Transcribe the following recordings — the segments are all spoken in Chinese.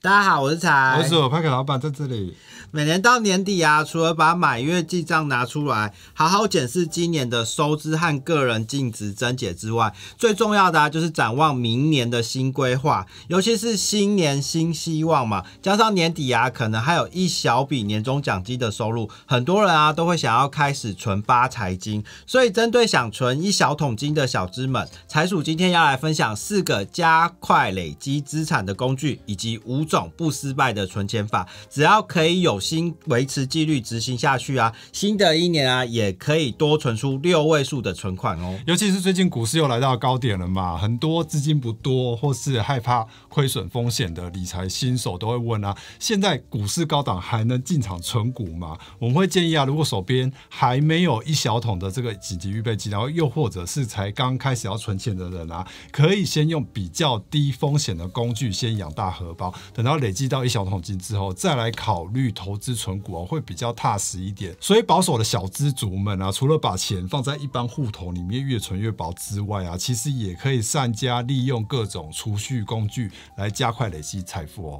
大家好，我是财，我是我派克老板在这里。每年到年底啊，除了把买月记账拿出来，好好检视今年的收支和个人净值增减之外，最重要的就是展望明年的新规划，尤其是新年新希望嘛。加上年底啊，可能还有一小笔年终奖金的收入，很多人啊都会想要开始存发财金。所以针对想存一小桶金的小资们，财署今天要来分享4个加快累积资产的工具，以及5种不失败的存钱法。只要可以有心维持纪律执行下去啊，新的一年啊也可以多存出6位数的存款哦。尤其是最近股市又来到高点了嘛，很多资金不多或是害怕亏损风险的理财新手都会问啊，现在股市高档还能进场存股吗？我们会建议啊，如果手边还没有一小桶的这个紧急预备金，然后又或者是才刚开始要存钱的人啊，可以先用比较低风险的工具先养大荷包，等到累积到一小桶金之后，再来考虑投资存股哦，会比较踏实一点。所以保守的小资族们啊，除了把钱放在一般户头里面越存越薄之外啊，其实也可以善加利用各种储蓄工具来加快累积财富哦。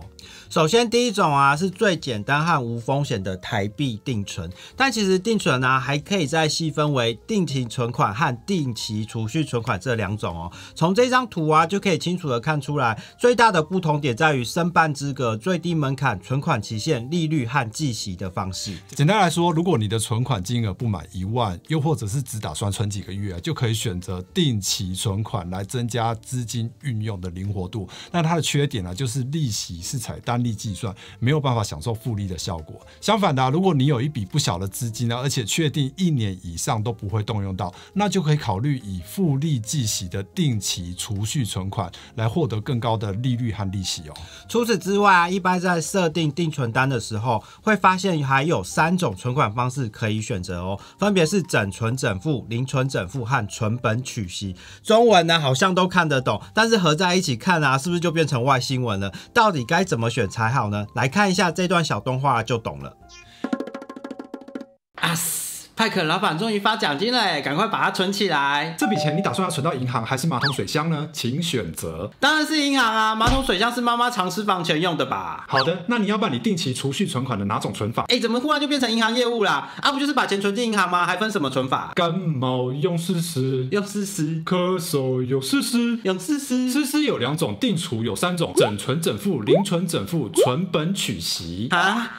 首先第一种啊是最简单和无风险的台币定存，但其实定存啊还可以再细分为定期存款和定期储蓄存款这2种哦。从这张图啊就可以清楚的看出来，最大的不同点在于申办资格、最低门槛、存款期限、利率和计息的方式。简单来说，如果你的存款金额不满1万，又或者是只打算存几个月啊，就可以选择定期存款来增加资金运用的灵活度。那它的缺点呢，就是利息是采单利计算，没有办法享受复利的效果。相反的，如果你有一笔不小的资金呢，而且确定1年以上都不会动用到，那就可以考虑以复利计息的定期储蓄存款来获得更高的利率和利息哦。除此之外啊，一般在设定定存单的时候，会发现还有3种存款方式可以选择哦，分别是整存整付、零存整付和存本取息。中文呢好像都看得懂，但是合在一起看啊，是不是就变成外星文了？到底该怎么选才好呢？来看一下这段小动画就懂了。派克老板终于发奖金了，赶快把它存起来。这笔钱你打算要存到银行还是马桶水箱呢？请选择。当然是银行啊，马桶水箱是妈妈藏私房钱用的吧？好的，那你要办理定期储蓄存款的哪种存法？怎么忽然就变成银行业务啦？不就是把钱存进银行吗？还分什么存法？感冒用试试，用试试；咳嗽用试试，用试试。试试有2种，定储有3种：整存整付、零存整付、存本取息。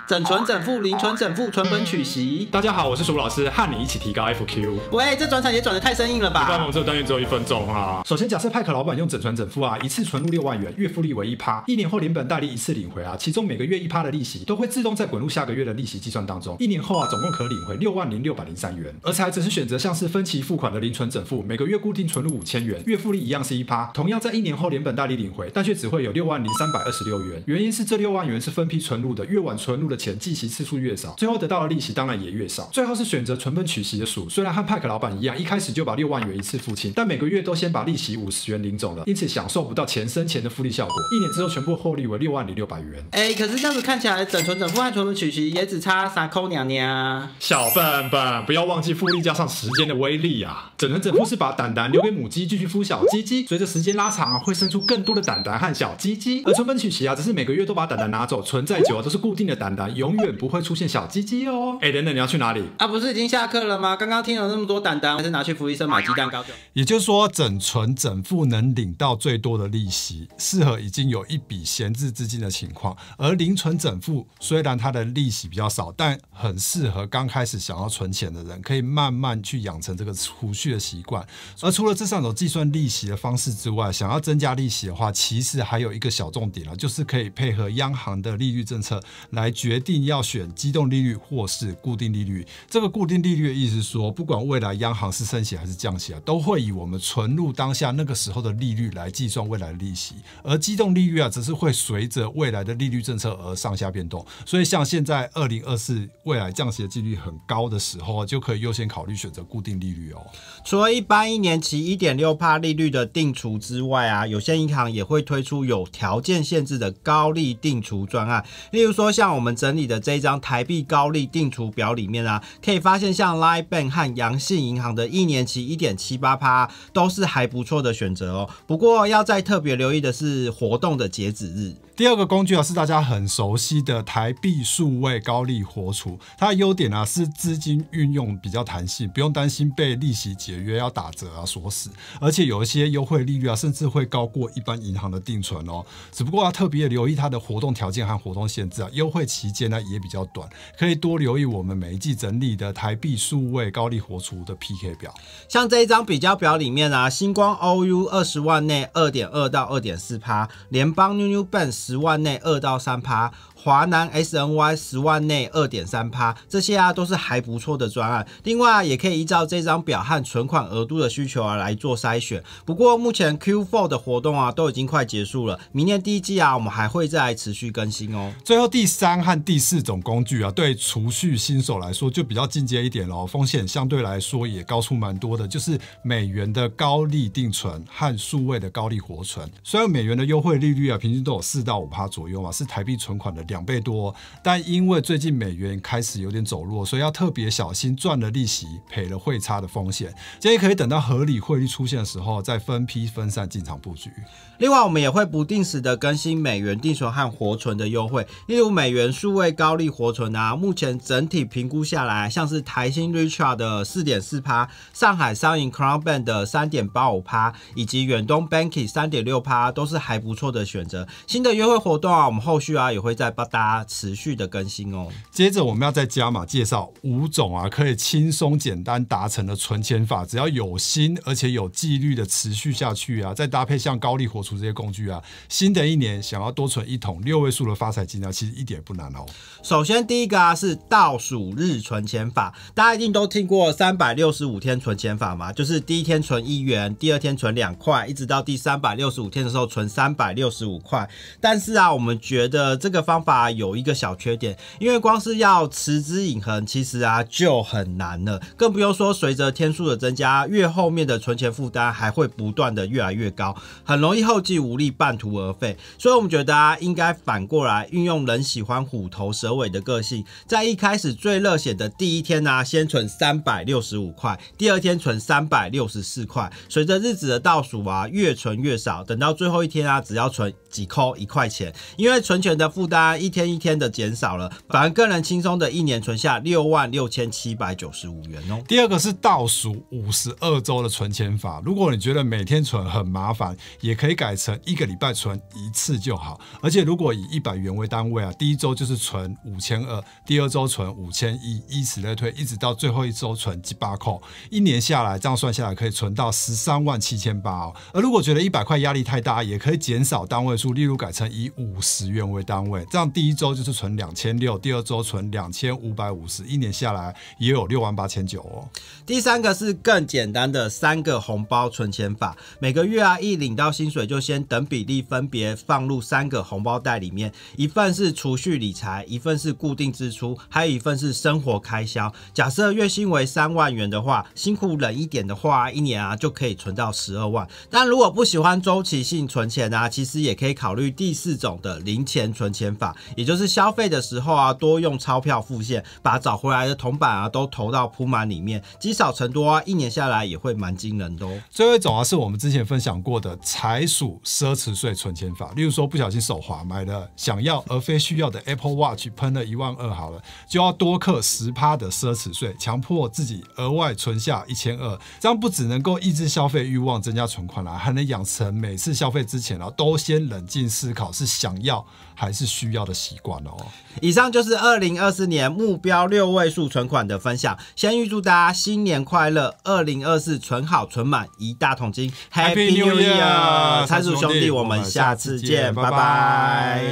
整存整付、零存整付、存本取息。大家好，我是鼠老师，和你一起提高 FQ。喂，这转场也转得太生硬了吧？一般我们这个单元只有1分钟啊。首先，假设派克老板用整存整付啊，一次存入6万元，月复利为1%，1年后连本带利一次领回啊，其中每个月1%的利息都会自动再滚入下个月的利息计算当中。1年后啊，总共可领回60603元。而财只是选择像是分期付款的零存整付，每个月固定存入5000元，月复利一样是1%，同样在1年后连本带利领回，但却只会有60326元。原因是这6万元是分批存入的，越晚存入的钱计息次数越少，最后得到的利息当然也越少。最后是选择存本取息的数，虽然和派克老板一样，一开始就把6万元一次付清，但每个月都先把利息50元领走了，因此享受不到钱生钱的复利效果。1年之后全部获利为60600元。可是这样子看起来，整存整付和存本取息也只差3扣娘娘。小笨笨，不要忘记复利加上时间的威力啊！整存整付是把蛋蛋留给母鸡继续孵小鸡鸡，随着时间拉长会生出更多的蛋蛋和小鸡鸡。而存本取息啊，只是每个月都把蛋蛋拿走，存在久都是固定的蛋蛋，永远不会出现小鸡鸡哦。等等，你要去哪里？不是已经下课了吗？刚刚听了那么多蛋蛋，还是拿去福利社买鸡蛋糕就。也就是说，整存整付能领到最多的利息，适合已经有一笔闲置资金的情况。而零存整付虽然它的利息比较少，但很适合刚开始想要存钱的人，可以慢慢去养成这个储蓄的习惯。而除了这3种计算利息的方式之外，想要增加利息的话，其实还有一个小重点就是可以配合央行的利率政策来决定要选机动利率或是固定利率。这个固定利率的意思是说，不管未来央行是升息还是降息啊，都会以我们存入当下那个时候的利率来计算未来的利息。而机动利率啊，则是会随着未来的利率政策而上下变动。所以像现在2024未来降息的几率很高的时候，就可以优先考虑选择固定利率哦。除了一般1年期1.6% 利率的定储之外啊，有些银行也会推出有条件限制的高利定储专案。例如说，像我们整理的这一张台币高利定储表里面啊，可以发现像 Line Bank 和阳信银行的1年期1.78%都是还不错的选择哦。不过要再特别留意的是活动的截止日。第二个工具啊，是大家很熟悉的台币数位高利活储。它的优点啊是资金运用比较弹性，不用担心被利息解约要打折啊锁死，而且有一些优惠利率啊，甚至会高过一般银行的定存哦。只不过要特别留意它的活动条件和活动限制啊，优惠期间呢也比较短，可以多留意我们每一季整理的台币数位高利活储的 PK 表。像这一张比较表里面啊，星光 OU 20万内 2.2 到 2.4%， 联邦 New Bank 10万内2到3%，华南 SNY 10万内 2.3%， 这些啊都是还不错的专案。另外也可以依照这张表和存款额度的需求啊来做筛选。不过目前 Q4 的活动啊都已经快结束了，明年第一季啊我们还会再来持续更新哦。最后第3和第4种工具啊，对储蓄新手来说就比较进阶一点咯，风险相对来说也高出蛮多的，就是美元的高利定存和数位的高利活存。虽然美元的优惠利率啊平均都有4到5%左右嘛，是台币存款的2倍多，但因为最近美元开始有点走弱，所以要特别小心赚了利息赔了汇差的风险。建议可以等到合理汇率出现的时候再分批分散进场布局。另外我们也会不定时的更新美元定存和活存的优惠，例如美元数位高利活存啊，目前整体评估下来，像是台新 Richard 的 4.4%， 上海商银 Crown Bank 的 3.85%， 以及远东 Banky 3.6%， 都是还不错的选择。新的优惠活动啊，我们后续啊也会再帮大家持续的更新哦。接着我们要再加码介绍5种啊可以轻松简单达成的存钱法，只要有心而且有纪律的持续下去啊，再搭配像高利活储这些工具啊，新的一年想要多存1桶6位数的发财金啊，其实一点也不难哦。首先第一个啊是倒数日存钱法，大家一定都听过365天存钱法嘛，就是第一天存1元，第二天存2块，一直到第365天的时候存365块。但是啊，我们觉得这个方法有一个小缺点，因为光是要持之以恒，其实啊就很难了，更不用说随着天数的增加，越后面的存钱负担还会不断的越来越高，很容易后继无力，半途而废。所以我们觉得啊，应该反过来运用人喜欢虎头蛇尾的个性，在一开始最热血的第一天啊，先存365块，第二天存364块，随着日子的倒数啊，越存越少，等到最后一天啊，只要存几扣1块钱，因为存钱的负担一天一天的减少了，反而更能轻松的一年存下66795元哦。第二个是倒数52周的存钱法，如果你觉得每天存很麻烦，也可以改成1个礼拜存1次就好。而且如果以100元为单位啊，第一周就是存5200，第二周存5100，以此类推，一直到最后一周存8扣，一年下来这样算下来可以存到137800哦。而如果觉得100块压力太大，也可以减少单位数，例如改成以50元为单位，这样第一周就是存2600，第二周存2550，一年下来也有68900哦。第三个是更简单的3个红包存钱法，每个月啊一领到薪水就先等比例分别放入3个红包袋里面，一份是储蓄理财，一份是固定支出，还有一份是生活开销。假设月薪为3万元的话，辛苦忍一点的话，一年啊就可以存到12万。但如果不喜欢周期性存钱啊，其实也可以考虑第4种的零钱存钱法，也就是消费的时候啊多用钞票付现，把找回来的铜板啊都投到铺满里面，积少成多啊，一年下来也会蛮惊人的哦。最后一种啊是我们之前分享过的财属奢侈税存钱法，例如说不小心手滑买了想要而非需要的 Apple Watch， 喷了12000好了，就要多课10%的奢侈税，强迫自己额外存下1200，这样不只能够抑制消费欲望，增加存款啦，还能养成每次消费之前啊都先冷静思考是想要还是需要的习惯哦。以上就是2024年目标6位数存款的分享，先预祝大家新年快乐，2024存好存满1大桶金 ，Happy New Year！ 财主兄弟，我们下次见，拜拜。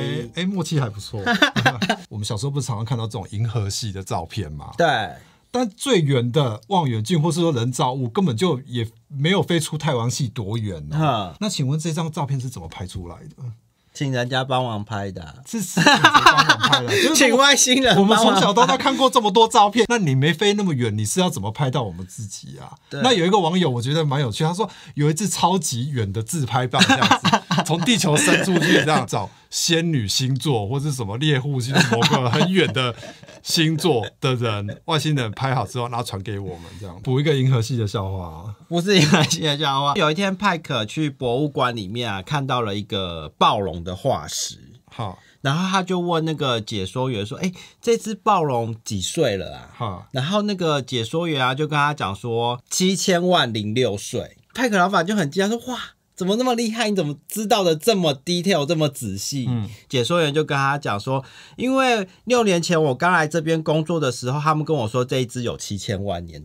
默契还不错。我们小时候不是常常看到这种银河系的照片吗？对。但最远的望远镜或是说人造物根本就也没有飞出太阳系多远哦。那请问这张照片是怎么拍出来的？请人家帮忙拍的，是请谁帮忙拍的？请外星人。我们从小到大看过这么多照片，那你没飞那么远，你是要怎么拍到我们自己啊？那有一个网友我觉得蛮有趣，他说有一支超级远的自拍棒这样子，从地球伸出去这样找仙女星座或是什么猎户星某个很远的星座的人，外星人拍好之后，然后传给我们，这样补一个银河系的笑话啊。不是银河系的笑话。有一天派克去博物馆里面啊，看到了一个暴龙的化石。好，然后他就问那个解说员说：“哎，这只暴龙几岁了啊？”好，然后那个解说员啊就跟他讲说7006岁。派克老板就很惊讶说：“哇！”怎么那么厉害？你怎么知道的这么 detail 这么仔细？解说员就跟他讲说，因为6年前我刚来这边工作的时候，他们跟我说这一只有7000万年。